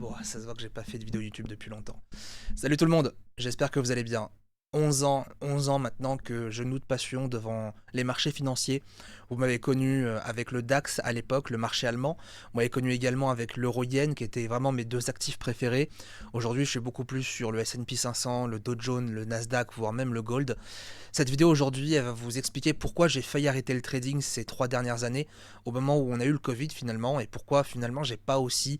Bon, ça se voit que j'ai pas fait de vidéo YouTube depuis longtemps. Salut tout le monde, j'espère que vous allez bien. 11 ans maintenant que je noue de passion devant les marchés financiers. Vous m'avez connu avec le DAX à l'époque, le marché allemand. Vous m'avez connu également avec l'euro-yen, qui étaient vraiment mes deux actifs préférés. Aujourd'hui, je suis beaucoup plus sur le S&P 500, le Dow Jones, le Nasdaq, voire même le Gold. Cette vidéo aujourd'hui, elle va vous expliquer pourquoi j'ai failli arrêter le trading ces 3 dernières années, au moment où on a eu le Covid finalement, et pourquoi finalement j'ai pas aussi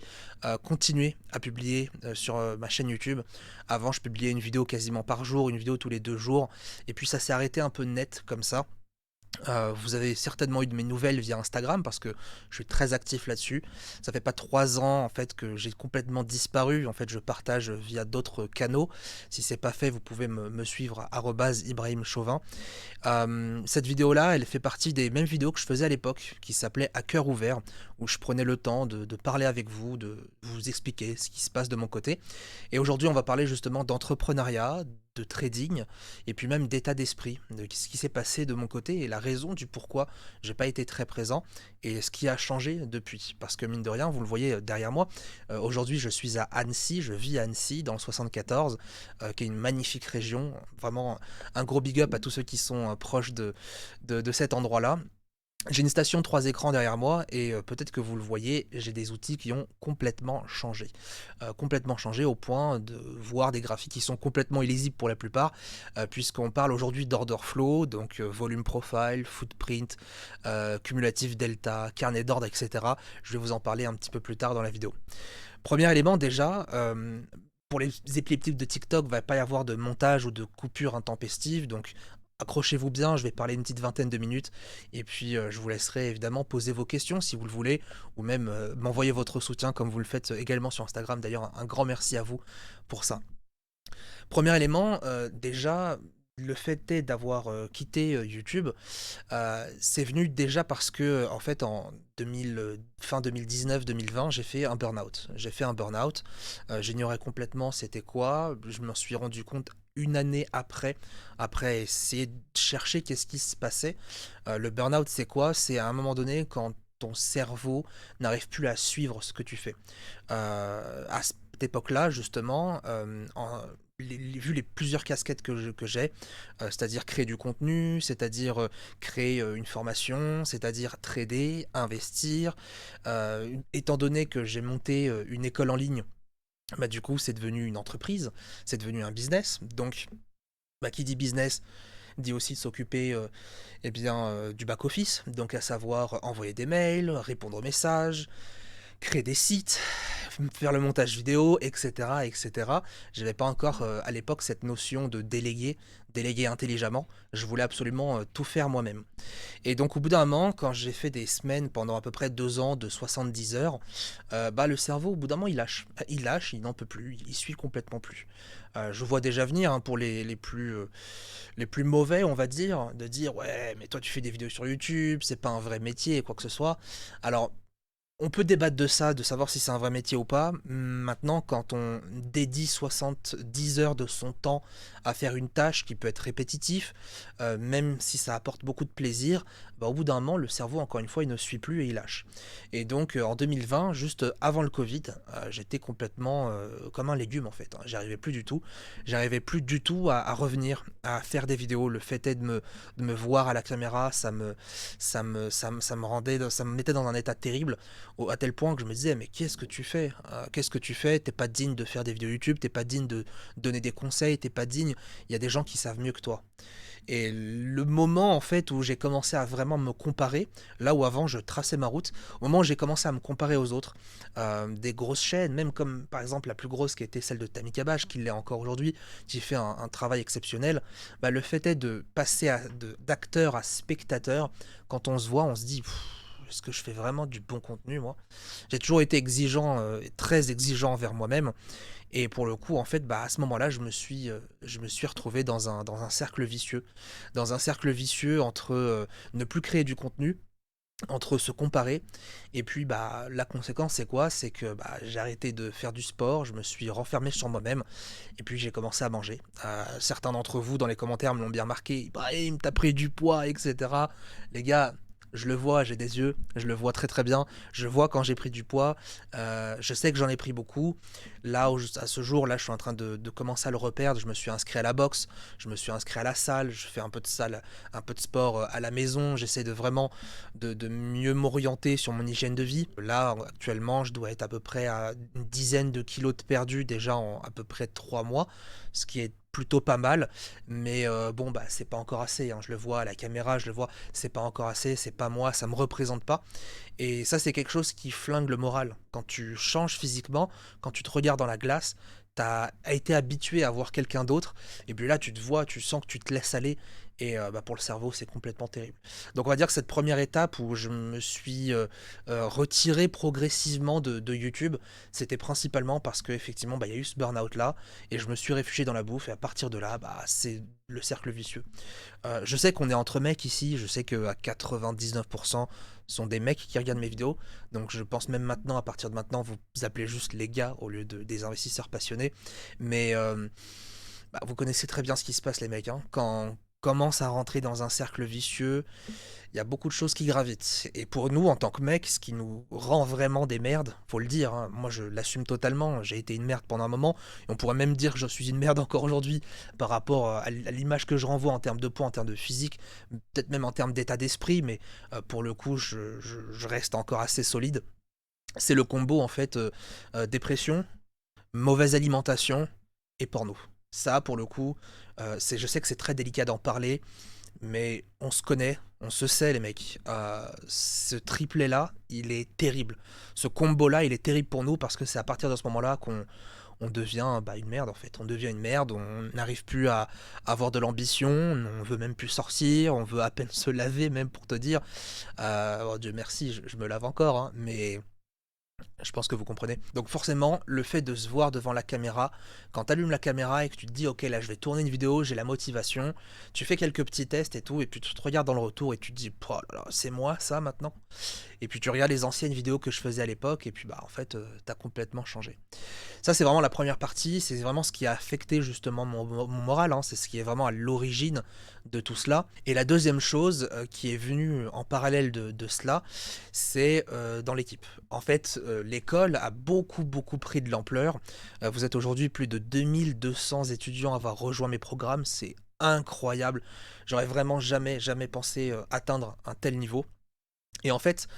continué à publier sur ma chaîne YouTube. Avant, je publiais une vidéo quasiment par jour, une vidéo tous les 2 jours, et puis ça s'est arrêté un peu net comme ça. Vous avez certainement eu de mes nouvelles via Instagram parce que je suis très actif là-dessus. Ça fait pas 3 ans en fait que j'ai complètement disparu. En fait, je partage via d'autres canaux. Si c'est pas fait, vous pouvez me suivre à @Ibrahim Chauvin. Cette vidéo-là, elle fait partie des mêmes vidéos que je faisais à l'époque, qui s'appelait À cœur ouvert, où je prenais le temps de parler avec vous, de vous expliquer ce qui se passe de mon côté. Et aujourd'hui, on va parler justement d'entrepreneuriat, de trading, et puis même d'état d'esprit, de ce qui s'est passé de mon côté et la raison du pourquoi j'ai pas été très présent et ce qui a changé depuis. Parce que mine de rien, vous le voyez derrière moi, aujourd'hui je suis à Annecy, je vis à Annecy dans le 74, qui est une magnifique région, vraiment un gros big up à tous ceux qui sont proches de cet endroit-là. J'ai une station 3 écrans derrière moi et peut-être que vous le voyez, j'ai des outils qui ont complètement changé. Complètement changé au point de voir des graphiques qui sont complètement illisibles pour la plupart, puisqu'on parle aujourd'hui d'order flow, donc volume profile, footprint, cumulatif delta, carnet d'ordre, etc. Je vais vous en parler un petit peu plus tard dans la vidéo. Premier élément déjà, pour les épileptiques de TikTok, il va pas y avoir de montage ou de coupure intempestive, donc accrochez-vous bien, je vais parler une petite vingtaine de minutes, et puis je vous laisserai évidemment poser vos questions si vous le voulez, ou même m'envoyer votre soutien comme vous le faites également sur Instagram. D'ailleurs, un grand merci à vous pour ça. Premier élément, déjà, le fait est d'avoir quitté YouTube, c'est venu déjà parce que, en fait, en 2000, fin 2019-2020, j'ai fait un burn-out. J'ai fait un burn-out. J'ignorais complètement c'était quoi. Je m'en suis rendu compte une année après essayer de chercher qu'est-ce qui se passait. Le burn-out, c'est quoi? C'est à un moment donné quand ton cerveau n'arrive plus à suivre ce que tu fais. À cette époque-là, justement, vu les plusieurs casquettes que j'ai, c'est-à-dire créer du contenu, c'est-à-dire créer une formation, c'est-à-dire trader, investir. Étant donné que j'ai monté une école en ligne, bah, du coup, c'est devenu une entreprise, c'est devenu un business. Donc, bah, qui dit business dit aussi de s'occuper eh bien, du back-office, donc à savoir envoyer des mails, répondre aux messages, créer des sites, faire le montage vidéo, etc., etc. J'avais pas encore à l'époque cette notion de déléguer intelligemment. Je voulais absolument tout faire moi-même. Et donc au bout d'un moment, quand j'ai fait des semaines pendant à peu près 2 ans de 70 heures, bah le cerveau au bout d'un moment il lâche. Il lâche, il n'en peut plus, il suit complètement plus. Je vois déjà venir hein, pour les plus mauvais, on va dire, de dire ouais mais toi tu fais des vidéos sur YouTube, c'est pas un vrai métier, quoi que ce soit. Alors on peut débattre de ça, de savoir si c'est un vrai métier ou pas. Maintenant, quand on dédie 70 heures de son temps à faire une tâche qui peut être répétitive, même si ça apporte beaucoup de plaisir, bah, au bout d'un moment, le cerveau, encore une fois, il ne suit plus et il lâche. Et donc, en 2020, juste avant le Covid, j'étais complètement comme un légume, en fait, hein. J'arrivais plus du tout. J'arrivais plus du tout à revenir, à faire des vidéos. Le fait est de me voir à la caméra, ça me rendait, ça me mettait dans un état terrible à tel point que je me disais mais qu'est-ce que tu fais? Qu'est-ce que tu fais? T'es pas digne de faire des vidéos YouTube, t'es pas digne de donner des conseils, t'es pas digne, il y a des gens qui savent mieux que toi. Et le moment en fait où j'ai commencé à vraiment me comparer, là où avant je traçais ma route, au moment où j'ai commencé à me comparer aux autres, des grosses chaînes, même comme par exemple la plus grosse qui était celle de Tammy Kabash, qui l'est encore aujourd'hui, qui fait un travail exceptionnel, bah, le fait est de passer d'acteur à spectateur, quand on se voit on se dit est-ce que je fais vraiment du bon contenu moi? J'ai toujours été exigeant, très exigeant envers moi-même et pour le coup, en fait, bah, à ce moment-là, je me suis retrouvé dans un cercle vicieux. Dans un cercle vicieux entre, ne plus créer du contenu, entre se comparer et puis, bah, la conséquence, c'est quoi? C'est que, bah, j'ai arrêté de faire du sport, je me suis renfermé sur moi-même et puis j'ai commencé à manger. Certains d'entre vous, dans les commentaires, me l'ont bien marqué: «Ibrahim, tu pris du poids et cetera». Les gars, Je le vois, j'ai des yeux, je le vois très, très bien. Je vois quand j'ai pris du poids, je sais que j'en ai pris beaucoup. Là, à ce jour, là, je suis en train de commencer à le reperdre. Je me suis inscrit à la boxe, je me suis inscrit à la salle, je fais un peu de salle, un peu de sport, à la maison. J'essaie de vraiment de mieux m'orienter sur mon hygiène de vie. Là, actuellement, je dois être à peu près à une dizaine de kilos de perdus déjà en à peu près 3 mois, ce qui est plutôt pas mal. Mais bon, bah, c'est pas encore assez, hein. Je le vois à la caméra, je le vois, c'est pas encore assez, c'est pas moi, ça me représente pas. Et ça, c'est quelque chose qui flingue le moral. Quand tu changes physiquement, quand tu te regardes dans la glace, tu as été habitué à voir quelqu'un d'autre, et puis là, tu te vois, tu sens que tu te laisses aller, et bah, pour le cerveau, c'est complètement terrible. Donc on va dire que cette première étape où je me suis retiré progressivement de YouTube, c'était principalement parce qu'effectivement, bah, il y a eu ce burn-out là, et je me suis réfugié dans la bouffe, et à partir de là, bah, c'est le cercle vicieux. Je sais qu'on est entre mecs ici, je sais qu'à 99% sont des mecs qui regardent mes vidéos, donc je pense même maintenant, à partir de maintenant, vous appelez juste les gars au lieu des investisseurs passionnés. Mais bah, vous connaissez très bien ce qui se passe, les mecs, hein. Quand on commence à rentrer dans un cercle vicieux, il y a beaucoup de choses qui gravitent. Et pour nous, en tant que mecs, ce qui nous rend vraiment des merdes, faut le dire, hein, moi je l'assume totalement, j'ai été une merde pendant un moment, et on pourrait même dire que je suis une merde encore aujourd'hui par rapport à l'image que je renvoie en termes de poids, en termes de physique, peut-être même en termes d'état d'esprit, mais pour le coup, je reste encore assez solide. C'est le combo en fait, dépression, mauvaise alimentation et porno. Ça, pour le coup, je sais que c'est très délicat d'en parler, mais on se connaît, on se sait les mecs. Ce triplet-là, il est terrible. Ce combo-là, il est terrible pour nous parce que c'est à partir de ce moment-là qu'on devient bah, une merde en fait. On devient une merde, on n'arrive plus à avoir de l'ambition, on veut même plus sortir, on veut à peine se laver même pour te dire. Oh Dieu merci, je me lave encore, hein, mais je pense que vous comprenez. Donc forcément, le fait de se voir devant la caméra, quand tu allumes la caméra et que tu te dis ok là je vais tourner une vidéo, j'ai la motivation, tu fais quelques petits tests et tout, et puis tu te regardes dans le retour et tu te dis oh là là, c'est moi ça maintenant. Et puis tu regardes les anciennes vidéos que je faisais à l'époque et puis bah en fait t'as complètement changé. Ça, c'est vraiment la première partie, c'est vraiment ce qui a affecté justement mon moral, hein, c'est ce qui est vraiment à l'origine de tout cela. Et la deuxième chose qui est venue en parallèle de cela, c'est dans l'équipe. En fait, l'école a beaucoup, beaucoup pris de l'ampleur. Vous êtes aujourd'hui plus de 2200 étudiants à avoir rejoint mes programmes, c'est incroyable. J'aurais vraiment jamais, jamais pensé atteindre un tel niveau. Et en fait,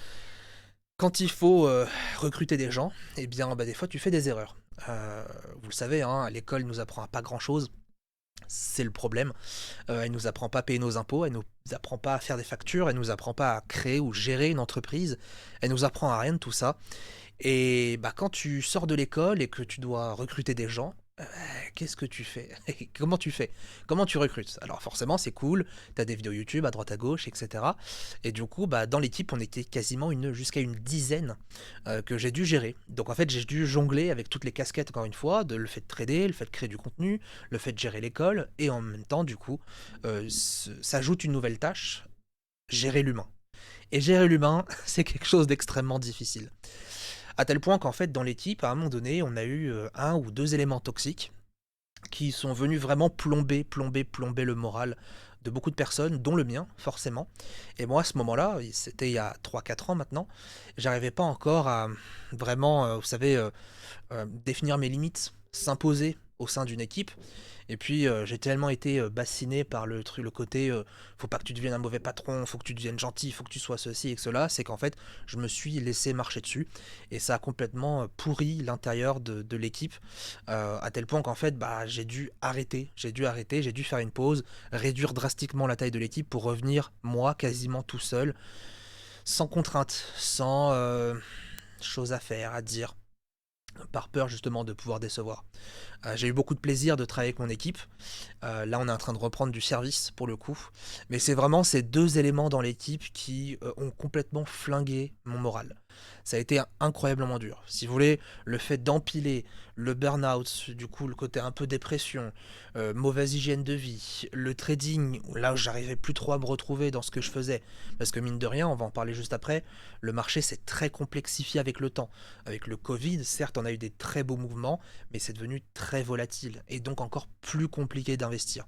quand il faut recruter des gens, eh bien, bah, des fois, tu fais des erreurs. Vous le savez, hein, l'école nous apprend à pas grand-chose. C'est le problème. Elle nous apprend pas à payer nos impôts, elle nous apprend pas à faire des factures, elle nous apprend pas à créer ou gérer une entreprise. Elle nous apprend à rien de tout ça. Et bah, quand tu sors de l'école et que tu dois recruter des gens, qu'est-ce que tu fais? Comment tu fais? Comment tu recrutes? Alors forcément, c'est cool, tu as des vidéos YouTube à droite à gauche, etc. Et du coup, bah, dans l'équipe, on était quasiment jusqu'à une dizaine que j'ai dû gérer. Donc en fait, j'ai dû jongler avec toutes les casquettes, encore une fois, de le fait de trader, le fait de créer du contenu, le fait de gérer l'école, et en même temps, du coup, s'ajoute une nouvelle tâche, gérer l'humain. Et gérer l'humain, c'est quelque chose d'extrêmement difficile. À tel point qu'en fait, dans l'équipe, à un moment donné, on a eu un ou deux éléments toxiques qui sont venus vraiment plomber le moral de beaucoup de personnes, dont le mien, forcément. Et moi, à ce moment-là, c'était il y a 3 4 ans maintenant, j'arrivais pas encore à vraiment, vous savez, définir mes limites, s'imposer au sein d'une équipe. Et puis j'ai tellement été bassiné par le côté faut pas que tu deviennes un mauvais patron, faut que tu deviennes gentil, faut que tu sois ceci et que cela, c'est qu'en fait je me suis laissé marcher dessus et ça a complètement pourri l'intérieur de l'équipe à tel point qu'en fait bah, j'ai dû faire une pause, réduire drastiquement la taille de l'équipe pour revenir moi quasiment tout seul, sans contrainte, sans choses à faire, à dire, par peur justement de pouvoir décevoir. J'ai eu beaucoup de plaisir de travailler avec mon équipe. Là, on est en train de reprendre du service pour le coup. Mais c'est vraiment ces deux éléments dans l'équipe qui ont complètement flingué mon moral. Ça a été incroyablement dur. Si vous voulez, le fait d'empiler le burn-out, du coup, le côté un peu dépression, mauvaise hygiène de vie, le trading, là où j'arrivais plus trop à me retrouver dans ce que je faisais. Parce que mine de rien, on va en parler juste après, le marché s'est très complexifié avec le temps. Avec le Covid, certes, on a eu des très beaux mouvements, mais c'est devenu très volatile et donc encore plus compliqué d'investir.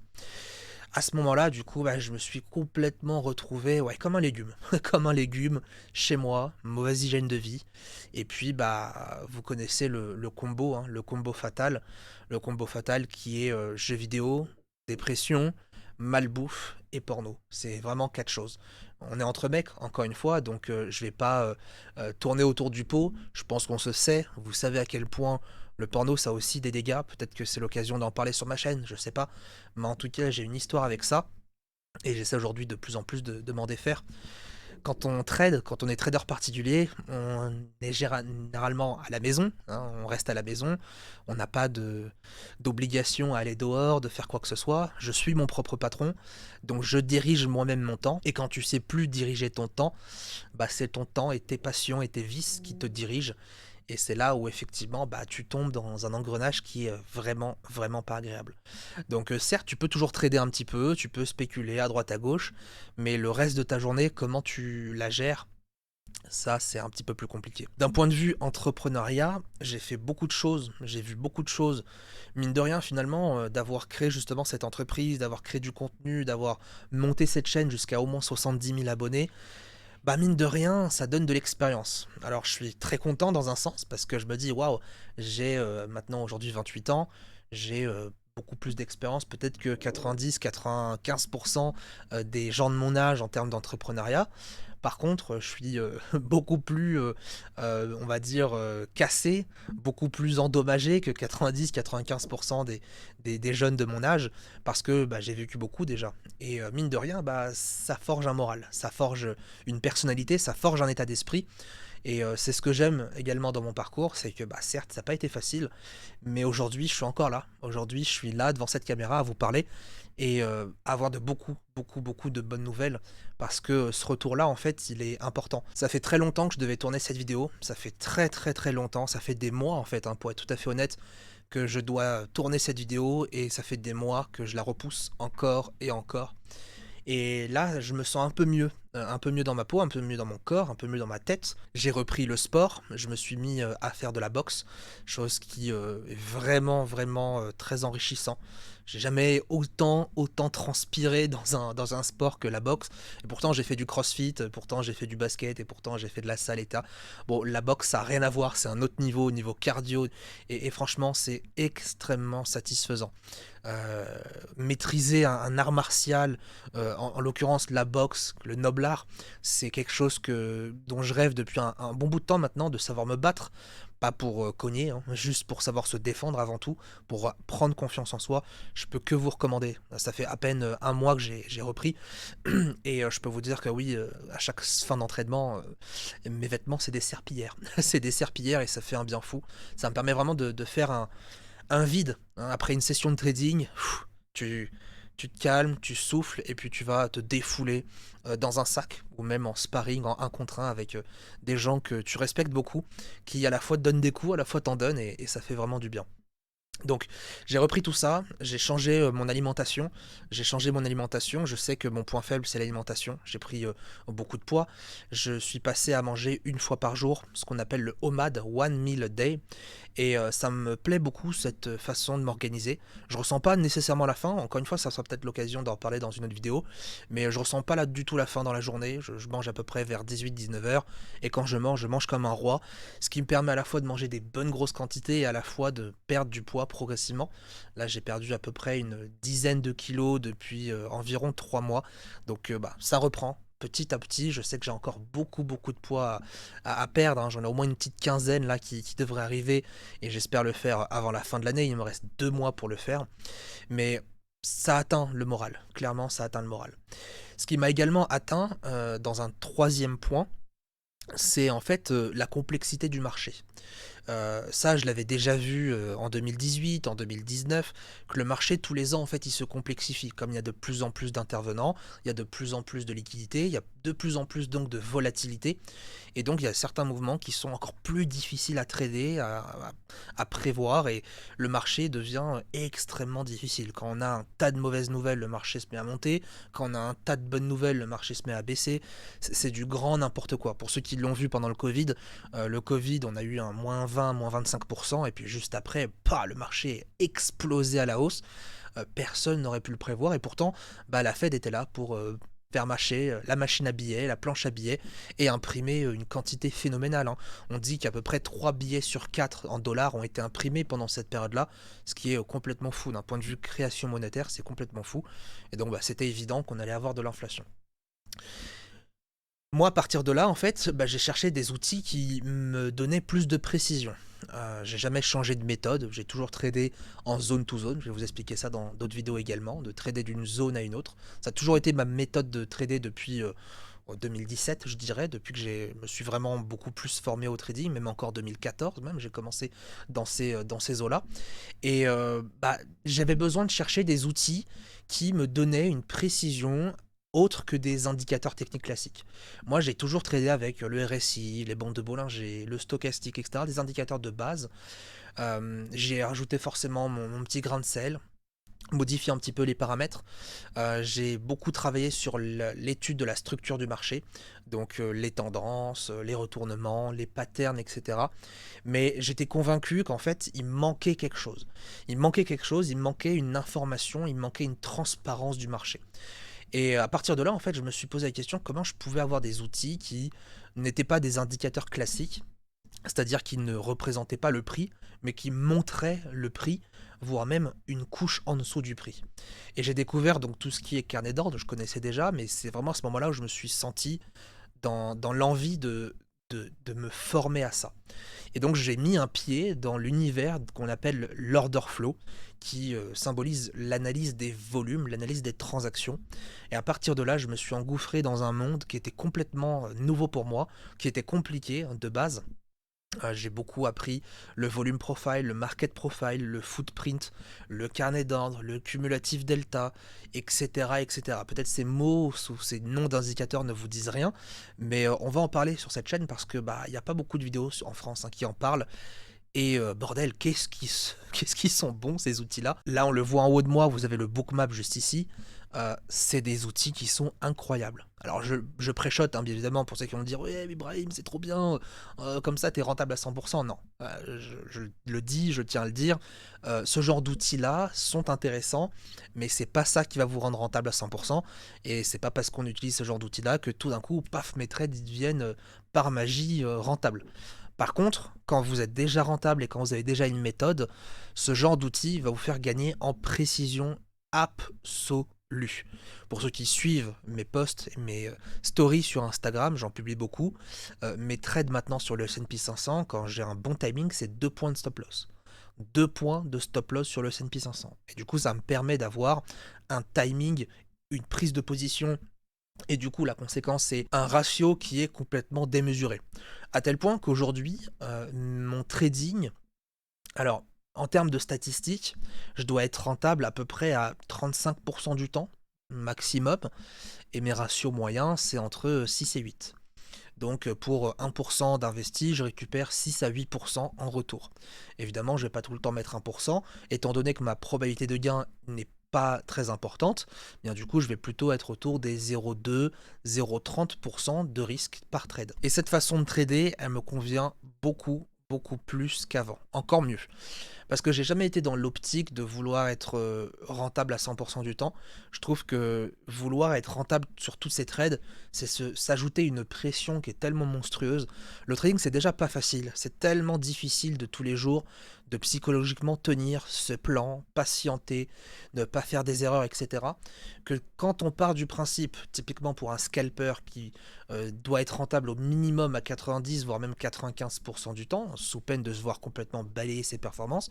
À ce moment-là, du coup, bah, je me suis complètement retrouvé, ouais, comme un légume, comme un légume chez moi, mauvaise hygiène de vie. Et puis, bah, vous connaissez le combo, hein, le combo fatal qui est jeux vidéo, dépression, malbouffe et porno. C'est vraiment quatre choses. On est entre mecs, encore une fois, donc je vais pas tourner autour du pot. Je pense qu'on se sait. Vous savez à quel point le porno, ça a aussi des dégâts. Peut-être que c'est l'occasion d'en parler sur ma chaîne, je sais pas. Mais en tout cas, j'ai une histoire avec ça. Et j'essaie aujourd'hui de plus en plus de m'en défaire. Quand on trade, quand on est trader particulier, on est généralement à la maison, hein, on reste à la maison, on n'a pas d'obligation à aller dehors, de faire quoi que ce soit. Je suis mon propre patron, donc je dirige moi-même mon temps. Et quand tu sais plus diriger ton temps, bah c'est ton temps et tes passions et tes vices qui te dirigent. Et c'est là où effectivement bah, tu tombes dans un engrenage qui est vraiment, vraiment pas agréable. Donc certes, tu peux toujours trader un petit peu, tu peux spéculer à droite à gauche, mais le reste de ta journée, comment tu la gères, ça c'est un petit peu plus compliqué. D'un point de vue entrepreneuriat, j'ai fait beaucoup de choses, j'ai vu beaucoup de choses. Mine de rien finalement, d'avoir créé justement cette entreprise, d'avoir créé du contenu, d'avoir monté cette chaîne jusqu'à au moins 70 000 abonnés, bah mine de rien, ça donne de l'expérience. Alors je suis très content dans un sens parce que je me dis waouh, j'ai maintenant aujourd'hui 28 ans, j'ai beaucoup plus d'expérience peut-être que 90-95% des gens de mon âge en termes d'entrepreneuriat. Par contre, je suis beaucoup plus, on va dire, cassé, beaucoup plus endommagé que 90-95% des jeunes de mon âge, parce que bah, j'ai vécu beaucoup déjà. Et mine de rien, bah, ça forge un moral, ça forge une personnalité, ça forge un état d'esprit. Et c'est ce que j'aime également dans mon parcours, c'est que bah, certes, ça n'a pas été facile, mais aujourd'hui, je suis encore là. Aujourd'hui, je suis là devant cette caméra à vous parler et avoir de beaucoup, beaucoup, beaucoup de bonnes nouvelles parce que ce retour-là, en fait, il est important. Ça fait très longtemps que je devais tourner cette vidéo. Ça fait très, très, très longtemps. Ça fait des mois, en fait, hein, pour être tout à fait honnête, que je dois tourner cette vidéo et ça fait des mois que je la repousse encore et encore. Et là, je me sens un peu mieux dans ma peau, un peu mieux dans mon corps, un peu mieux dans ma tête. J'ai repris le sport, je me suis mis à faire de la boxe, chose qui est vraiment, vraiment très enrichissant. J'ai jamais autant transpiré dans un sport que la boxe. Et pourtant, j'ai fait du crossfit, pourtant, j'ai fait du basket, et pourtant, j'ai fait de la salle état. Bon, la boxe, ça n'a rien à voir, c'est un autre niveau, niveau cardio. Et franchement, c'est extrêmement satisfaisant. Euh, Maîtriser un art martial, en l'occurrence la boxe, le noble art, c'est quelque chose dont je rêve depuis un bon bout de temps maintenant, de savoir me battre, pas pour cogner, hein, juste pour savoir se défendre avant tout, pour prendre confiance en soi. Je peux que vous recommander. Ça fait à peine un mois que j'ai repris, et je peux vous dire que oui, à chaque fin d'entraînement, mes vêtements c'est des serpillères. C'est des serpillères et ça fait un bien fou. Ça me permet vraiment de faire un vide, hein. Après une session de trading, tu, tu te calmes, tu souffles et puis tu vas te défouler dans un sac ou même en sparring, en un contre un avec des gens que tu respectes beaucoup, qui à la fois te donnent des coups, à la fois t'en donnent et ça fait vraiment du bien. Donc j'ai repris tout ça, j'ai changé mon alimentation, je sais que mon point faible c'est l'alimentation, j'ai pris beaucoup de poids, je suis passé à manger une fois par jour, ce qu'on appelle le OMAD, One Meal a Day, et ça me plaît beaucoup cette façon de m'organiser. Je ressens pas nécessairement la faim, encore une fois ça sera peut-être l'occasion d'en reparler dans une autre vidéo, mais je ressens pas là du tout la faim dans la journée, je mange à peu près vers 18-19 heures, et quand je mange comme un roi, ce qui me permet à la fois de manger des bonnes grosses quantités et à la fois de perdre du poids progressivement. Là, j'ai perdu à peu près une dizaine de kilos depuis environ 3 mois. Donc, bah, ça reprend petit à petit. Je sais que j'ai encore beaucoup, beaucoup de poids à perdre, hein. J'en ai au moins une petite quinzaine là qui devrait arriver et j'espère le faire avant la fin de l'année. Il me reste 2 mois pour le faire. Mais ça atteint le moral. Clairement, ça atteint le moral. Ce qui m'a également atteint dans un troisième point, c'est en fait la complexité du marché. Ça, je l'avais déjà vu en 2018, en 2019, que le marché, tous les ans, en fait, il se complexifie. Comme il y a de plus en plus d'intervenants, il y a de plus en plus de liquidités, il y a de plus en plus donc de volatilité et donc il y a certains mouvements qui sont encore plus difficiles à trader, à prévoir et le marché devient extrêmement difficile. Quand on a un tas de mauvaises nouvelles, le marché se met à monter. Quand on a un tas de bonnes nouvelles, le marché se met à baisser. C'est du grand n'importe quoi. Pour ceux qui l'ont vu pendant le Covid, on a eu un -20, -25%, et puis juste après, le marché est explosé à la hausse. Personne n'aurait pu le prévoir, et pourtant, la Fed était là pour faire marcher la machine à billets, la planche à billets, et imprimer une quantité phénoménale, hein. On dit qu'à peu près 3 billets sur 4 en dollars ont été imprimés pendant cette période-là, ce qui est complètement fou. D'un point de vue création monétaire, c'est complètement fou. Et donc, c'était évident qu'on allait avoir de l'inflation. Moi, à partir de là, en fait, j'ai cherché des outils qui me donnaient plus de précision. J'ai jamais changé de méthode, j'ai toujours tradé en zone to zone. Je vais vous expliquer ça dans d'autres vidéos également, de trader d'une zone à une autre. Ça a toujours été ma méthode de trader depuis 2017, je dirais, depuis que je me suis vraiment beaucoup plus formé au trading, même encore 2014, même, j'ai commencé dans ces eaux-là. Et j'avais besoin de chercher des outils qui me donnaient une précision autre que des indicateurs techniques classiques. Moi, j'ai toujours tradé avec le RSI, les bandes de Bollinger, le stochastique, etc., des indicateurs de base. J'ai rajouté forcément mon petit grain de sel, modifier un petit peu les paramètres. J'ai beaucoup travaillé sur l'étude de la structure du marché, donc les tendances, les retournements, les patterns, etc. Mais j'étais convaincu qu'en fait, il me manquait quelque chose. Il me manquait quelque chose, il me manquait une information, il me manquait une transparence du marché. Et à partir de là, en fait, je me suis posé la question comment je pouvais avoir des outils qui n'étaient pas des indicateurs classiques, c'est-à-dire qui ne représentaient pas le prix, mais qui montraient le prix, voire même une couche en dessous du prix. Et j'ai découvert donc tout ce qui est carnet d'ordre, je connaissais déjà, mais c'est vraiment à ce moment-là où je me suis senti dans l'envie de me former à ça. Et donc j'ai mis un pied dans l'univers qu'on appelle l'order flow, qui symbolise l'analyse des volumes, l'analyse des transactions. Et à partir de là, je me suis engouffré dans un monde qui était complètement nouveau pour moi, qui était compliqué de base. J'ai beaucoup appris le volume profile, le market profile, le footprint, le carnet d'ordre, le cumulatif delta, etc. etc. Peut-être ces mots ou ces noms d'indicateurs ne vous disent rien, mais on va en parler sur cette chaîne parce que il n'y a pas beaucoup de vidéos en France qui en parlent. Et bordel, qu'est-ce qu'ils sont bons ces outils-là. Là, on le voit en haut de moi, vous avez le bookmap juste ici. C'est des outils qui sont incroyables. Alors je préchote, hein, bien évidemment, pour ceux qui vont me dire ouais, mais Brahim, c'est trop bien, comme ça t'es rentable à 100%. Non, je le dis, je tiens à le dire, ce genre d'outils-là sont intéressants, mais c'est pas ça qui va vous rendre rentable à 100%, et c'est pas parce qu'on utilise ce genre d'outils-là que tout d'un coup, paf, mes trades deviennent par magie rentables. Par contre, quand vous êtes déjà rentable et quand vous avez déjà une méthode, ce genre d'outil va vous faire gagner en précision absolue. Pour ceux qui suivent mes posts et mes stories sur Instagram, j'en publie beaucoup. Mes trades maintenant sur le S&P 500, quand j'ai un bon timing, c'est 2 points de stop loss. 2 points de stop loss sur le S&P 500. Et du coup, ça me permet d'avoir un timing, une prise de position. Et du coup, la conséquence, c'est un ratio qui est complètement démesuré. À tel point qu'aujourd'hui, mon trading, alors en termes de statistiques, je dois être rentable à peu près à 35% du temps, maximum, et mes ratios moyens, c'est entre 6 et 8. Donc pour 1% d'investi, je récupère 6 à 8% en retour. Évidemment, je ne vais pas tout le temps mettre 1%, étant donné que ma probabilité de gain n'est pas très importante, bien du coup je vais plutôt être autour des 0,2, 0,30% de risque par trade. Et cette façon de trader, elle me convient beaucoup plus qu'avant, encore mieux. Parce que j'ai jamais été dans l'optique de vouloir être rentable à 100% du temps. Je trouve que vouloir être rentable sur tous ces trades, c'est s'ajouter une pression qui est tellement monstrueuse. Le trading, c'est déjà pas facile. C'est tellement difficile de tous les jours de psychologiquement tenir ce plan, patienter, ne pas faire des erreurs, etc. Que quand on part du principe, typiquement pour un scalper qui doit être rentable au minimum à 90 voire même 95% du temps, sous peine de se voir complètement balayer ses performances,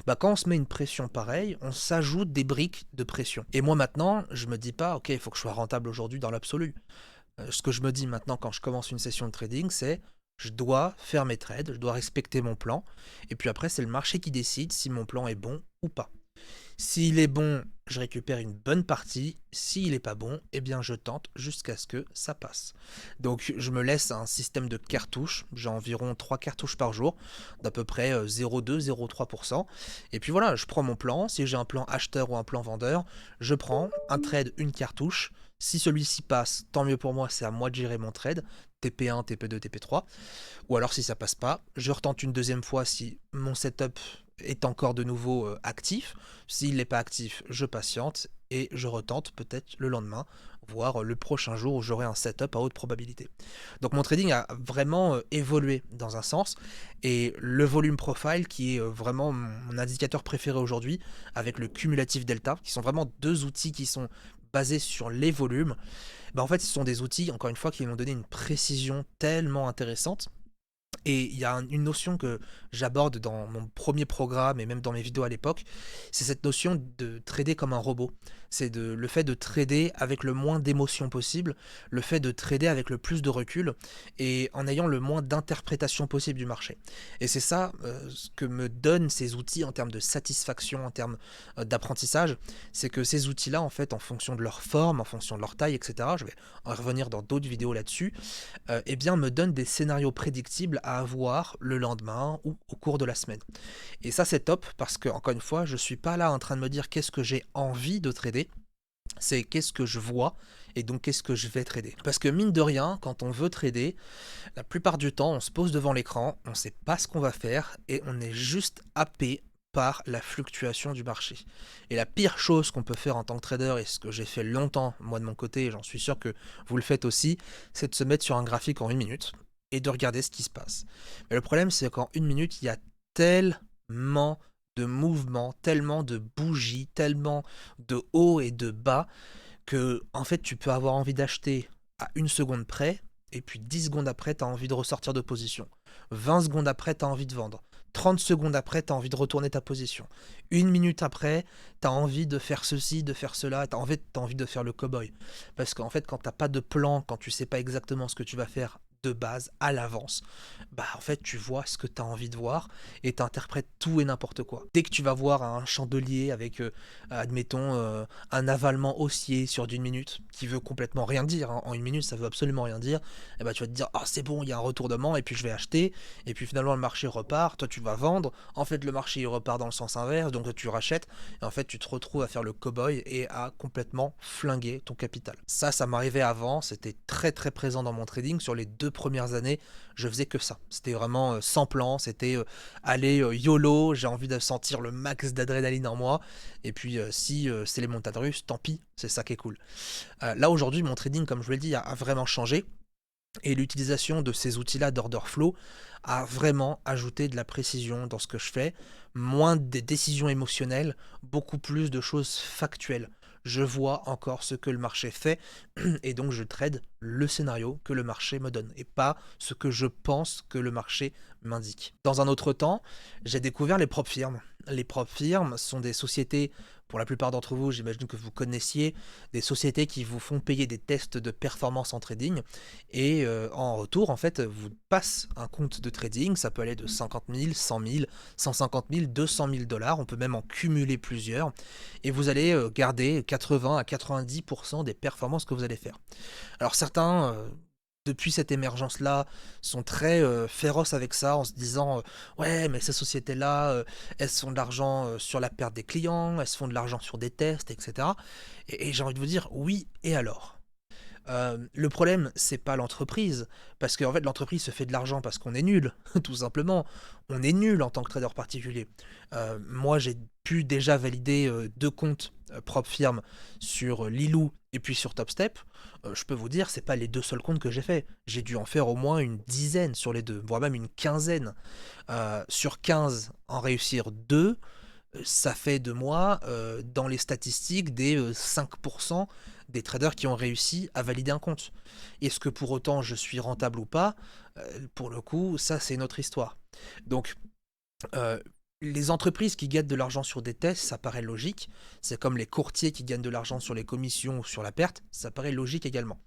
quand on se met une pression pareille, on s'ajoute des briques de pression. Et moi maintenant, je me dis pas, ok, il faut que je sois rentable aujourd'hui dans l'absolu. Ce que je me dis maintenant quand je commence une session de trading, c'est je dois faire mes trades, je dois respecter mon plan, et puis après c'est le marché qui décide si mon plan est bon ou pas. S'il est bon, je récupère une bonne partie. S'il est pas bon, eh bien je tente jusqu'à ce que ça passe. Donc je me laisse un système de cartouches. J'ai environ 3 cartouches par jour, d'à peu près 0,2-0,3%. Et puis voilà, je prends mon plan. Si j'ai un plan acheteur ou un plan vendeur, je prends un trade, une cartouche. Si celui-ci passe, tant mieux pour moi, c'est à moi de gérer mon trade. TP1, TP2, TP3. Ou alors si ça passe pas, je retente une deuxième fois si mon setup est encore de nouveau actif. S'il n'est pas actif, je patiente et je retente peut-être le lendemain, voire le prochain jour où j'aurai un setup à haute probabilité. Donc mon trading a vraiment évolué dans un sens et le volume profile qui est vraiment mon indicateur préféré aujourd'hui avec le cumulatif delta, qui sont vraiment deux outils qui sont basés sur les volumes. Bah en fait, ce sont des outils, encore une fois, qui m'ont donné une précision tellement intéressante. Et il y a une notion que j'aborde dans mon premier programme et même dans mes vidéos à l'époque, c'est cette notion de trader comme un robot. C'est le fait de trader avec le moins d'émotions possible, le fait de trader avec le plus de recul et en ayant le moins d'interprétation possible du marché. Et c'est ça ce que me donnent ces outils en termes de satisfaction, en termes d'apprentissage, c'est que ces outils-là, en fait, en fonction de leur forme, en fonction de leur taille, etc., je vais en revenir dans d'autres vidéos là-dessus, eh bien, me donne des scénarios prédictibles à avoir le lendemain ou au cours de la semaine. Et ça, c'est top parce que, encore une fois, je suis pas là en train de me dire qu'est-ce que j'ai envie de trader, c'est qu'est-ce que je vois et donc qu'est-ce que je vais trader. Parce que mine de rien, quand on veut trader, la plupart du temps, on se pose devant l'écran, on ne sait pas ce qu'on va faire et on est juste happé par la fluctuation du marché. Et la pire chose qu'on peut faire en tant que trader, et ce que j'ai fait longtemps, moi de mon côté, et j'en suis sûr que vous le faites aussi, c'est de se mettre sur un graphique en 1 minute et de regarder ce qui se passe. Mais le problème, c'est qu'en 1 minute, il y a tellement de mouvements, tellement de bougies, tellement de hauts et de bas, que en fait, tu peux avoir envie d'acheter à 1 seconde près, et puis 10 secondes après, tu as envie de ressortir de position. 20 secondes après, tu as envie de vendre. 30 secondes après, tu as envie de retourner ta position. 1 minute après, tu as envie de faire ceci, de faire cela, tu as envie de faire le cow-boy. Parce qu'en fait, quand tu n'as pas de plan, quand tu sais pas exactement ce que tu vas faire de base à l'avance, bah en fait tu vois ce que tu as envie de voir et tu interprètes tout et n'importe quoi. Dès que tu vas voir un chandelier avec admettons un avalement haussier sur d'1 minute qui veut complètement rien dire, hein. En 1 minute ça veut absolument rien dire, et bah tu vas te dire ah c'est bon, il y a un retournement et puis je vais acheter et puis finalement le marché repart, toi tu vas vendre, en fait le marché il repart dans le sens inverse donc toi, tu rachètes et en fait tu te retrouves à faire le cow-boy et à complètement flinguer ton capital. Ça m'arrivait avant, c'était très très présent dans mon trading sur les 2 premières années, je faisais que ça. C'était vraiment sans plan, c'était aller YOLO, j'ai envie de sentir le max d'adrénaline en moi. Et puis si c'est les montagnes russes, tant pis, c'est ça qui est cool. Là aujourd'hui, mon trading, comme je vous l'ai dit, a vraiment changé. Et l'utilisation de ces outils-là d'order flow a vraiment ajouté de la précision dans ce que je fais, moins des décisions émotionnelles, beaucoup plus de choses factuelles. Je vois encore ce que le marché fait et donc je trade le scénario que le marché me donne et pas ce que je pense que le marché m'indique. Dans un autre temps, j'ai découvert les propres firmes. Les propres firmes sont des sociétés, pour la plupart d'entre vous, j'imagine que vous connaissiez, des sociétés qui vous font payer des tests de performance en trading et en retour, en fait, vous passe un compte de trading, ça peut aller de 50 000, 100 000, 150 000, 200 000 dollars, on peut même en cumuler plusieurs, et vous allez garder 80 à 90% des performances que vous allez faire. Alors certains, depuis cette émergence-là, sont très féroces avec ça, en se disant ouais, mais ces sociétés-là, elles se font de l'argent sur la perte des clients, elles se font de l'argent sur des tests, etc. Et j'ai envie de vous dire, oui, et alors? Le problème, c'est pas l'entreprise, parce qu'en fait, l'entreprise se fait de l'argent parce qu'on est nul, tout simplement. On est nul en tant que trader particulier. Moi, j'ai pu déjà valider 2 comptes propre firme sur Lilou et puis sur Topstep. Je peux vous dire, c'est pas les 2 seuls comptes que j'ai fait. J'ai dû en faire au moins une dizaine sur les deux, voire même une quinzaine. Sur 15, en réussir 2, ça fait de moi, dans les statistiques, des 5% des traders qui ont réussi à valider un compte. Est-ce que pour autant je suis rentable ou pas? Pour le coup, ça c'est une autre histoire. Donc, euh, les entreprises qui gagnent de l'argent sur des tests, ça paraît logique. C'est comme les courtiers qui gagnent de l'argent sur les commissions ou sur la perte, ça paraît logique également.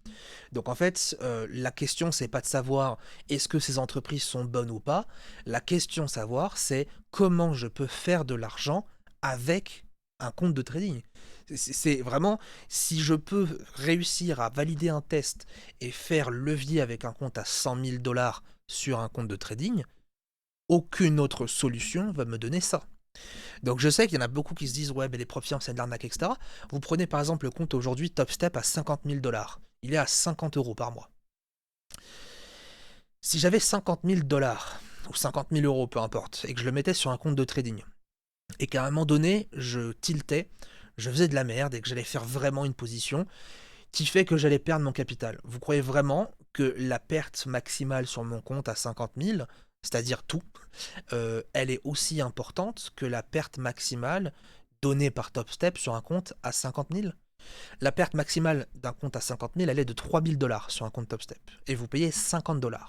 Donc en fait, la question, c'est pas de savoir est-ce que ces entreprises sont bonnes ou pas. La question savoir, c'est comment je peux faire de l'argent avec un compte de trading. C'est vraiment, si je peux réussir à valider un test et faire levier avec un compte à 100 000 $ sur un compte de trading, aucune autre solution va me donner ça. Donc je sais qu'il y en a beaucoup qui se disent ouais mais les profils c'est de l'arnaque, etc. Vous prenez par exemple le compte aujourd'hui TopStep à 50 000 $. Il est à 50 € par mois. Si j'avais 50 000 $ ou 50 000 €, peu importe, et que je le mettais sur un compte de trading, et qu'à un moment donné, je tiltais, je faisais de la merde et que j'allais faire vraiment une position qui fait que j'allais perdre mon capital. Vous croyez vraiment que la perte maximale sur mon compte à 50 000, c'est-à-dire tout, elle est aussi importante que la perte maximale donnée par TopStep sur un compte à 50 000? La perte maximale d'un compte à 50 000, elle est de 3 000 $ sur un compte TopStep. Et vous payez 50 $.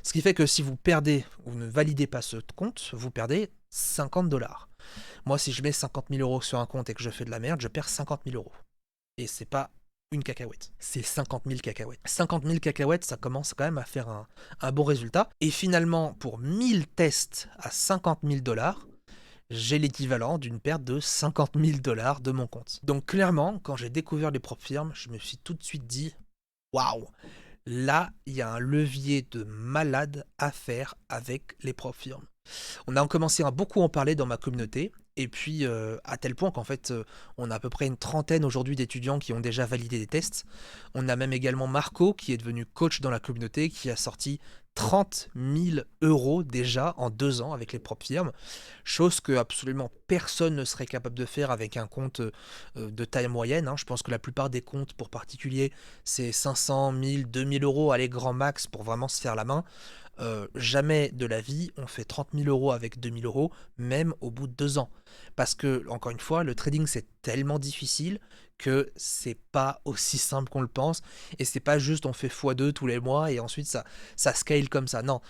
Ce qui fait que si vous perdez ou ne validez pas ce compte, vous perdez 50 $. Moi, si je mets 50 000 € sur un compte et que je fais de la merde, je perds 50 000 €. Et c'est pas une cacahuète, c'est 50 000 cacahuètes. 50 000 cacahuètes, ça commence quand même à faire un bon résultat. Et finalement, pour 1000 tests à 50 000 $, j'ai l'équivalent d'une perte de 50 000 $ de mon compte. Donc clairement, quand j'ai découvert les propres firmes, je me suis tout de suite dit, waouh, là, il y a un levier de malade à faire avec les propres firmes. On a commencé à beaucoup en parler dans ma communauté, et puis à tel point qu'en fait, on a à peu près une trentaine aujourd'hui d'étudiants qui ont déjà validé des tests. On a même également Marco, qui est devenu coach dans la communauté, qui a sorti 30 000 € déjà en 2 ans avec les propres firmes, chose que absolument personne ne serait capable de faire avec un compte de taille moyenne, hein. Je pense que la plupart des comptes pour particuliers, c'est 500, 1000, 2000 € allez grand max pour vraiment se faire la main. Jamais de la vie on fait 30 000 € avec 2000 €, même au bout de 2 ans. Parce que, encore une fois, le trading c'est tellement difficile que c'est pas aussi simple qu'on le pense. Et c'est pas juste on fait x2 tous les mois et ensuite ça scale comme ça. Non,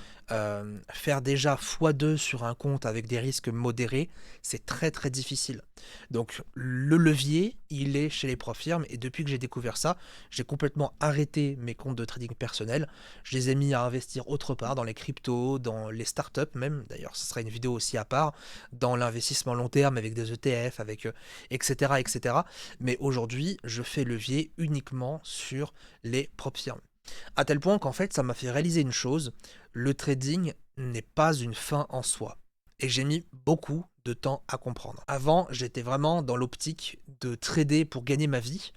faire déjà x2 sur un compte avec des risques modérés, c'est très très difficile. Donc le levier, il est chez les profs firmes. Et depuis que j'ai découvert ça, j'ai complètement arrêté mes comptes de trading personnels. Je les ai mis à investir autre part, dans les cryptos, dans les startups même. D'ailleurs, ce serait une vidéo aussi à part, dans l'investissement long terme avec des ETF, avec etc., etc. Mais aujourd'hui, je fais levier uniquement sur les propres firmes. À tel point qu'en fait, ça m'a fait réaliser une chose, le trading n'est pas une fin en soi. Et j'ai mis beaucoup de temps à comprendre. Avant, j'étais vraiment dans l'optique de trader pour gagner ma vie.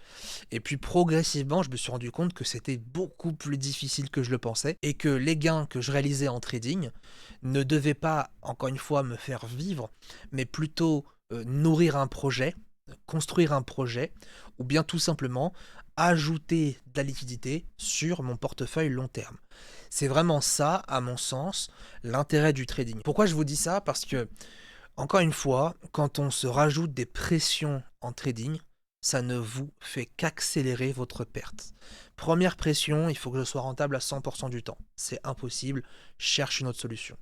Et puis progressivement, je me suis rendu compte que c'était beaucoup plus difficile que je le pensais et que les gains que je réalisais en trading ne devaient pas, encore une fois, me faire vivre, mais plutôt nourrir un projet, construire un projet, ou bien tout simplement ajouter de la liquidité sur mon portefeuille long terme. C'est vraiment ça, à mon sens, l'intérêt du trading. Pourquoi je vous dis ça? Parce que, encore une fois, quand on se rajoute des pressions en trading, ça ne vous fait qu'accélérer votre perte. Première pression, il faut que je sois rentable à 100% du temps. C'est impossible, cherche une autre solution.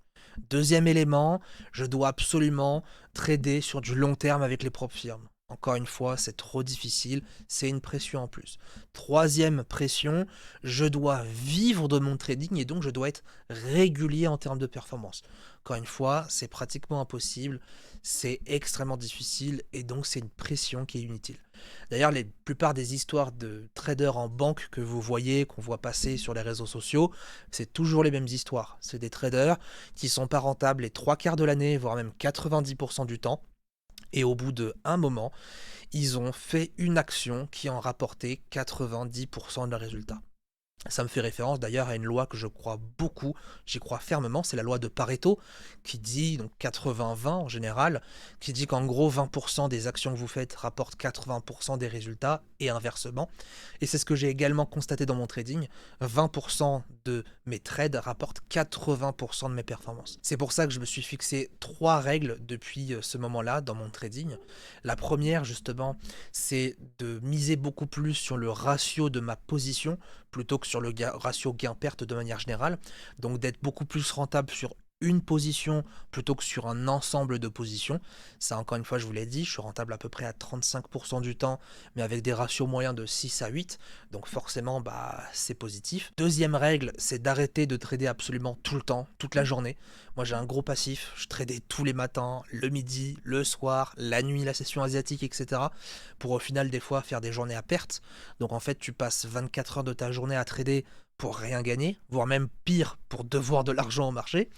Deuxième élément, je dois absolument trader sur du long terme avec les propres firmes. Encore une fois, c'est trop difficile, c'est une pression en plus. Troisième pression, je dois vivre de mon trading et donc je dois être régulier en termes de performance. Encore une fois, c'est pratiquement impossible, c'est extrêmement difficile et donc c'est une pression qui est inutile. D'ailleurs, la plupart des histoires de traders en banque que vous voyez, qu'on voit passer sur les réseaux sociaux, c'est toujours les mêmes histoires. C'est des traders qui sont pas rentables les 3 quarts de l'année, voire même 90% du temps. Et au bout d'un moment, ils ont fait une action qui en rapportait 90% de leurs résultats. Ça me fait référence d'ailleurs à une loi que je crois beaucoup, j'y crois fermement, c'est la loi de Pareto, qui dit, donc 80-20 en général, qui dit qu'en gros 20% des actions que vous faites rapportent 80% des résultats et inversement. Et c'est ce que j'ai également constaté dans mon trading, 20% de mes trades rapportent 80% de mes performances. C'est pour ça que je me suis fixé 3 règles depuis ce moment-là dans mon trading. La première justement, c'est de miser beaucoup plus sur le ratio de ma position plutôt que sur le ratio gain-perte de manière générale, donc d'être beaucoup plus rentable sur une position plutôt que sur un ensemble de positions. Ça, encore une fois, je vous l'ai dit, je suis rentable à peu près à 35% du temps, mais avec des ratios moyens de 6 à 8. Donc forcément, bah, c'est positif. Deuxième règle, c'est d'arrêter de trader absolument tout le temps, toute la journée. Moi, j'ai un gros passif. Je tradais tous les matins, le midi, le soir, la nuit, la session asiatique, etc. Pour au final, des fois, faire des journées à perte. Donc en fait, tu passes 24 heures de ta journée à trader pour rien gagner, voire même pire, pour devoir de l'argent au marché.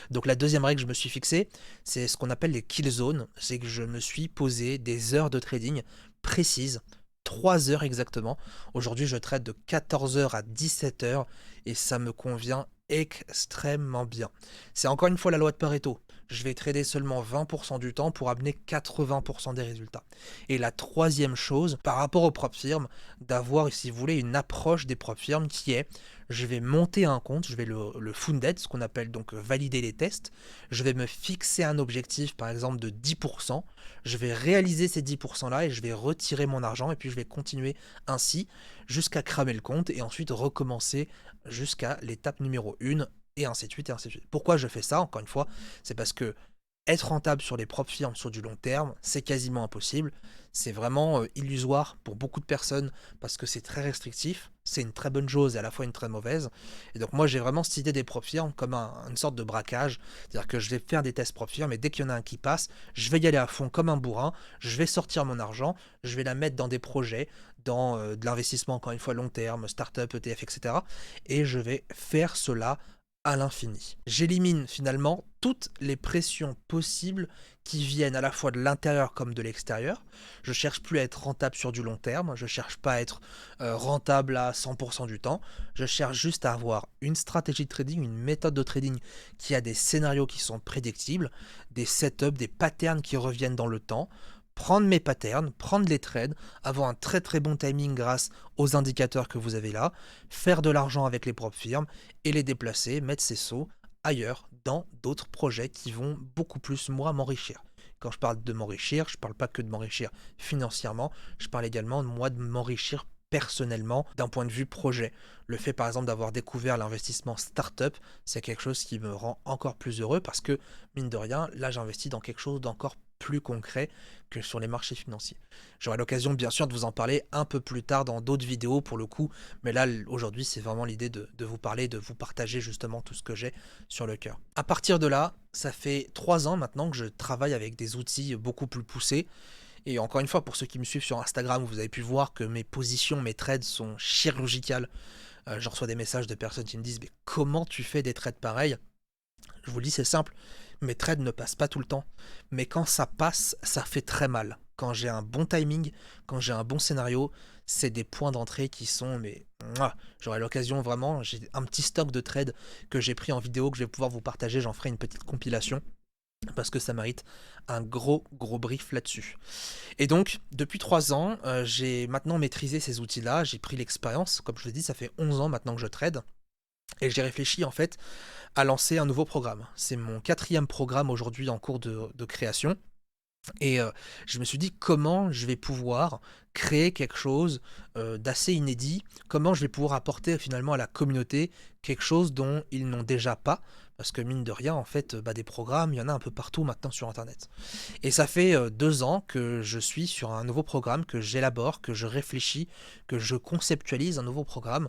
Donc la deuxième règle que je me suis fixée, c'est ce qu'on appelle les kill zones. C'est que je me suis posé des heures de trading précises, 3 heures exactement. Aujourd'hui, je trade de 14 heures à 17 heures et ça me convient extrêmement bien. C'est encore une fois la loi de Pareto. Je vais trader seulement 20% du temps pour amener 80% des résultats. Et la troisième chose, par rapport aux propres firmes, d'avoir, si vous voulez, une approche des propres firmes qui est, je vais monter un compte, je vais le funded, ce qu'on appelle donc valider les tests, je vais me fixer un objectif, par exemple, de 10%, je vais réaliser ces 10%-là et je vais retirer mon argent et puis je vais continuer ainsi jusqu'à cramer le compte et ensuite recommencer jusqu'à l'étape numéro 1 et ainsi de suite et ainsi de suite. Pourquoi je fais ça, encore une fois? C'est parce que être rentable sur les propres firmes sur du long terme, c'est quasiment impossible. C'est vraiment illusoire pour beaucoup de personnes parce que c'est très restrictif. C'est une très bonne chose et à la fois une très mauvaise. Et donc moi j'ai vraiment cette idée des propres firmes comme une sorte de braquage. C'est-à-dire que je vais faire des tests propres firmes et dès qu'il y en a un qui passe, je vais y aller à fond comme un bourrin. Je vais sortir mon argent, je vais la mettre dans des projets, dans de l'investissement encore une fois long terme, start-up, ETF, etc. Et je vais faire cela à l'infini. J'élimine finalement toutes les pressions possibles qui viennent à la fois de l'intérieur comme de l'extérieur. Je cherche plus à être rentable sur du long terme, je cherche pas à être rentable à 100% du temps, je cherche juste à avoir une stratégie de trading, une méthode de trading qui a des scénarios qui sont prédictibles, des setups, des patterns qui reviennent dans le temps, prendre mes patterns, prendre les trades, avoir un très très bon timing grâce aux indicateurs que vous avez là, faire de l'argent avec les propres firmes et les déplacer, mettre ces sauts ailleurs dans d'autres projets qui vont beaucoup plus moi m'enrichir. Quand je parle de m'enrichir, je ne parle pas que de m'enrichir financièrement, je parle également de moi de m'enrichir personnellement d'un point de vue projet. Le fait par exemple d'avoir découvert l'investissement startup, c'est quelque chose qui me rend encore plus heureux parce que mine de rien, là j'investis dans quelque chose d'encore plus concret que sur les marchés financiers. J'aurai l'occasion bien sûr de vous en parler un peu plus tard dans d'autres vidéos pour le coup, mais là aujourd'hui c'est vraiment l'idée de vous parler, de vous partager justement tout ce que j'ai sur le cœur. À partir de là, ça fait 3 ans maintenant que je travaille avec des outils beaucoup plus poussés. Et encore une fois, pour ceux qui me suivent sur Instagram, vous avez pu voir que mes positions, mes trades sont chirurgicales. Je reçois des messages de personnes qui me disent mais comment tu fais des trades pareils? Je vous le dis, c'est simple. Mes trades ne passent pas tout le temps. Mais quand ça passe, ça fait très mal. Quand j'ai un bon timing, quand j'ai un bon scénario, c'est des points d'entrée qui sont, mais j'aurai l'occasion vraiment, j'ai un petit stock de trades que j'ai pris en vidéo que je vais pouvoir vous partager, j'en ferai une petite compilation parce que ça mérite un gros brief là-dessus. Et donc, depuis 3 ans, j'ai maintenant maîtrisé ces outils-là, j'ai pris l'expérience, comme je l'ai dit, ça fait 11 ans maintenant que je trade, et j'ai réfléchi en fait à lancer un nouveau programme. C'est mon 4e programme aujourd'hui en cours de création. Et je me suis dit comment je vais pouvoir créer quelque chose d'assez inédit, comment je vais pouvoir apporter finalement à la communauté quelque chose dont ils n'ont déjà pas, parce que mine de rien, en fait, des programmes, il y en a un peu partout maintenant sur Internet. Et ça fait 2 ans que je suis sur un nouveau programme, que j'élabore, que je réfléchis, que je conceptualise un nouveau programme,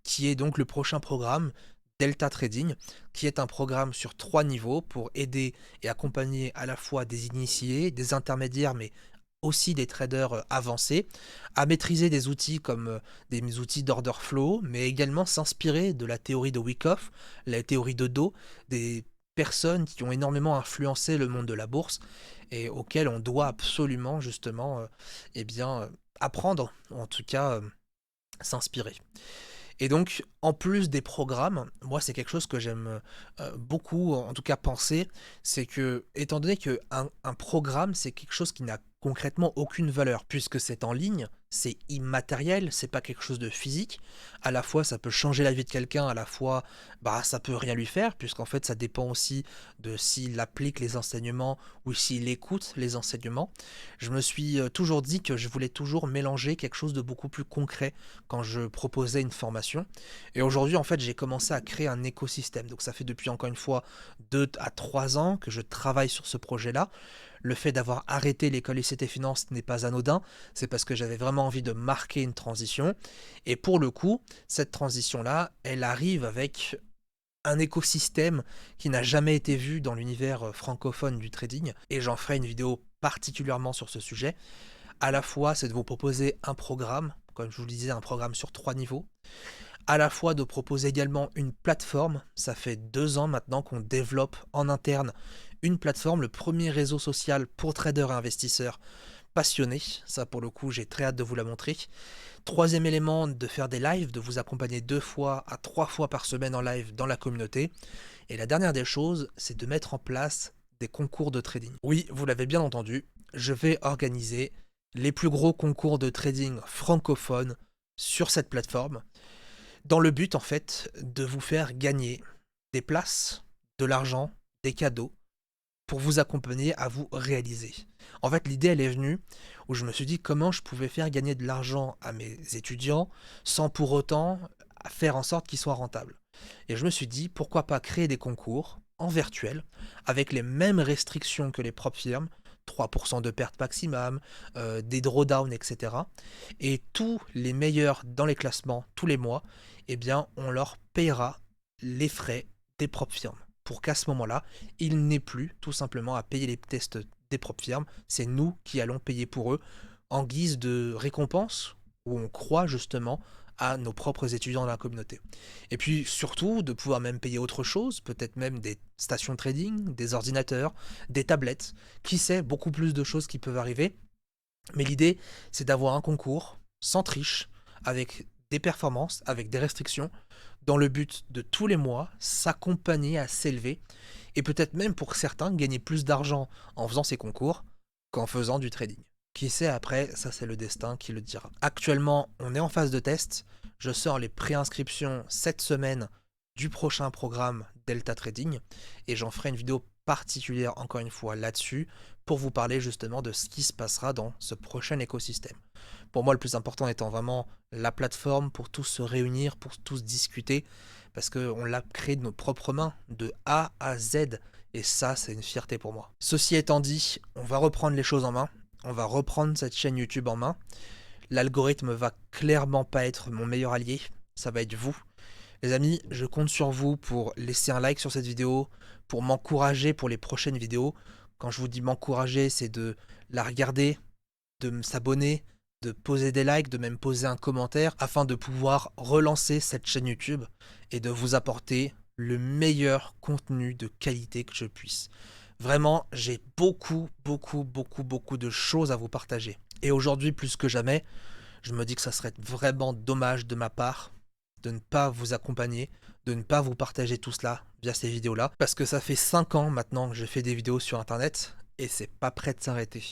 qui est donc le prochain programme Delta Trading, qui est un programme sur 3 niveaux pour aider et accompagner à la fois des initiés, des intermédiaires, mais aussi des traders avancés, à maîtriser des outils comme des outils d'order flow, mais également s'inspirer de la théorie de Wyckoff, la théorie de Do, des personnes qui ont énormément influencé le monde de la bourse et auxquelles on doit absolument justement apprendre, ou en tout cas s'inspirer. Et donc, en plus des programmes, moi, c'est quelque chose que j'aime beaucoup, en tout cas penser, c'est que, étant donné qu'un un programme, c'est quelque chose qui n'a concrètement aucune valeur puisque c'est en ligne, c'est immatériel, c'est pas quelque chose de physique. À la fois, ça peut changer la vie de quelqu'un, à la fois, ça peut rien lui faire puisqu'en fait, ça dépend aussi de s'il applique les enseignements ou s'il écoute les enseignements. Je me suis toujours dit que je voulais toujours mélanger quelque chose de beaucoup plus concret quand je proposais une formation. Et aujourd'hui, en fait, j'ai commencé à créer un écosystème. Donc ça fait depuis encore une fois 2 à 3 ans que je travaille sur ce projet-là. Le fait d'avoir arrêté l'école ICT Finance n'est pas anodin, c'est parce que j'avais vraiment envie de marquer une transition. Et pour le coup, cette transition-là, elle arrive avec un écosystème qui n'a jamais été vu dans l'univers francophone du trading. Et j'en ferai une vidéo particulièrement sur ce sujet. À la fois, c'est de vous proposer un programme, comme je vous le disais, un programme sur 3 niveaux. À la fois de proposer également une plateforme. Ça fait 2 ans maintenant qu'on développe en interne une plateforme, le premier réseau social pour traders et investisseurs passionnés. Ça, pour le coup, j'ai très hâte de vous la montrer. Troisième élément, de faire des lives, de vous accompagner 2 fois à 3 fois par semaine en live dans la communauté. Et la dernière des choses, c'est de mettre en place des concours de trading. Oui, vous l'avez bien entendu, je vais organiser les plus gros concours de trading francophones sur cette plateforme, dans le but en fait de vous faire gagner des places, de l'argent, des cadeaux, pour vous accompagner à vous réaliser. En fait, l'idée, elle est venue où je me suis dit comment je pouvais faire gagner de l'argent à mes étudiants sans pour autant faire en sorte qu'ils soient rentables. Et je me suis dit, pourquoi pas créer des concours en virtuel avec les mêmes restrictions que les propres firmes, 3% de perte maximum, des drawdowns, etc. Et tous les meilleurs dans les classements tous les mois, eh bien, on leur payera les frais des propres firmes, pour qu'à ce moment-là, il n'ait plus tout simplement à payer les tests des propres firmes. C'est nous qui allons payer pour eux en guise de récompense, où on croit justement à nos propres étudiants dans la communauté. Et puis surtout, de pouvoir même payer autre chose, peut-être même des stations trading, des ordinateurs, des tablettes, qui sait, beaucoup plus de choses qui peuvent arriver. Mais l'idée, c'est d'avoir un concours sans triche, avec des performances, avec des restrictions, dans le but de tous les mois s'accompagner à s'élever, et peut-être même pour certains gagner plus d'argent en faisant ces concours qu'en faisant du trading. Qui sait après, ça c'est le destin qui le dira. Actuellement, on est en phase de test. Je sors les préinscriptions cette semaine du prochain programme Delta Trading et j'en ferai une vidéo particulière encore une fois là-dessus pour vous parler justement de ce qui se passera dans ce prochain écosystème. Pour moi, le plus important étant vraiment la plateforme pour tous se réunir, pour tous discuter, parce qu'on l'a créé de nos propres mains, de A à Z, et ça, c'est une fierté pour moi. Ceci étant dit, on va reprendre les choses en main. On va reprendre cette chaîne YouTube en main. L'algorithme va clairement pas être mon meilleur allié, ça va être vous. Les amis, je compte sur vous pour laisser un like sur cette vidéo, pour m'encourager pour les prochaines vidéos. Quand je vous dis m'encourager, c'est de la regarder, de s'abonner, de poser des likes, de même poser un commentaire, afin de pouvoir relancer cette chaîne YouTube et de vous apporter le meilleur contenu de qualité que je puisse. Vraiment, j'ai beaucoup de choses à vous partager. Et aujourd'hui, plus que jamais, je me dis que ça serait vraiment dommage de ma part de ne pas vous accompagner, de ne pas vous partager tout cela via ces vidéos-là. Parce que ça fait 5 ans maintenant que je fais des vidéos sur Internet et c'est pas prêt de s'arrêter.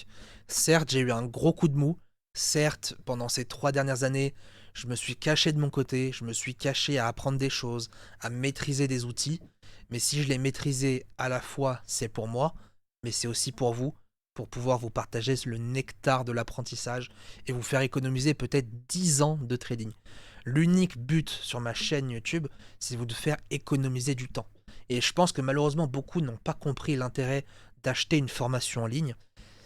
Certes, j'ai eu un gros coup de mou. Certes, pendant ces 3 dernières années, je me suis caché de mon côté, je me suis caché à apprendre des choses, à maîtriser des outils. Mais si je les maîtrisais à la fois, c'est pour moi, mais c'est aussi pour vous, pour pouvoir vous partager le nectar de l'apprentissage et vous faire économiser peut-être 10 ans de trading. L'unique but sur ma chaîne YouTube, c'est de vous faire économiser du temps. Et je pense que malheureusement, beaucoup n'ont pas compris l'intérêt d'acheter une formation en ligne.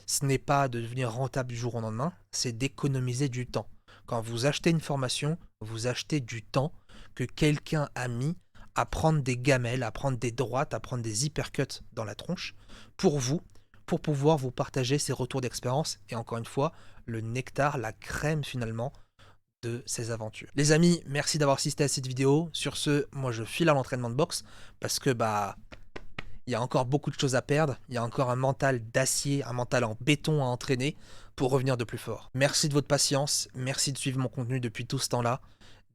Ce n'est pas de devenir rentable du jour au lendemain, c'est d'économiser du temps. Quand vous achetez une formation, vous achetez du temps que quelqu'un a mis à prendre des gamelles, à prendre des droites, à prendre des hypercuts dans la tronche, pour vous, pour pouvoir vous partager ces retours d'expérience et encore une fois, le nectar, la crème finalement de ces aventures. Les amis, merci d'avoir assisté à cette vidéo. Sur ce, moi je file à l'entraînement de boxe parce que il y a encore beaucoup de choses à perdre, il y a encore un mental d'acier, un mental en béton à entraîner pour revenir de plus fort. Merci de votre patience, merci de suivre mon contenu depuis tout ce temps-là.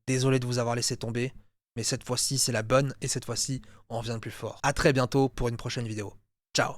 Désolé de vous avoir laissé tomber, mais cette fois-ci c'est la bonne et cette fois-ci on revient de plus fort. A très bientôt pour une prochaine vidéo. Ciao.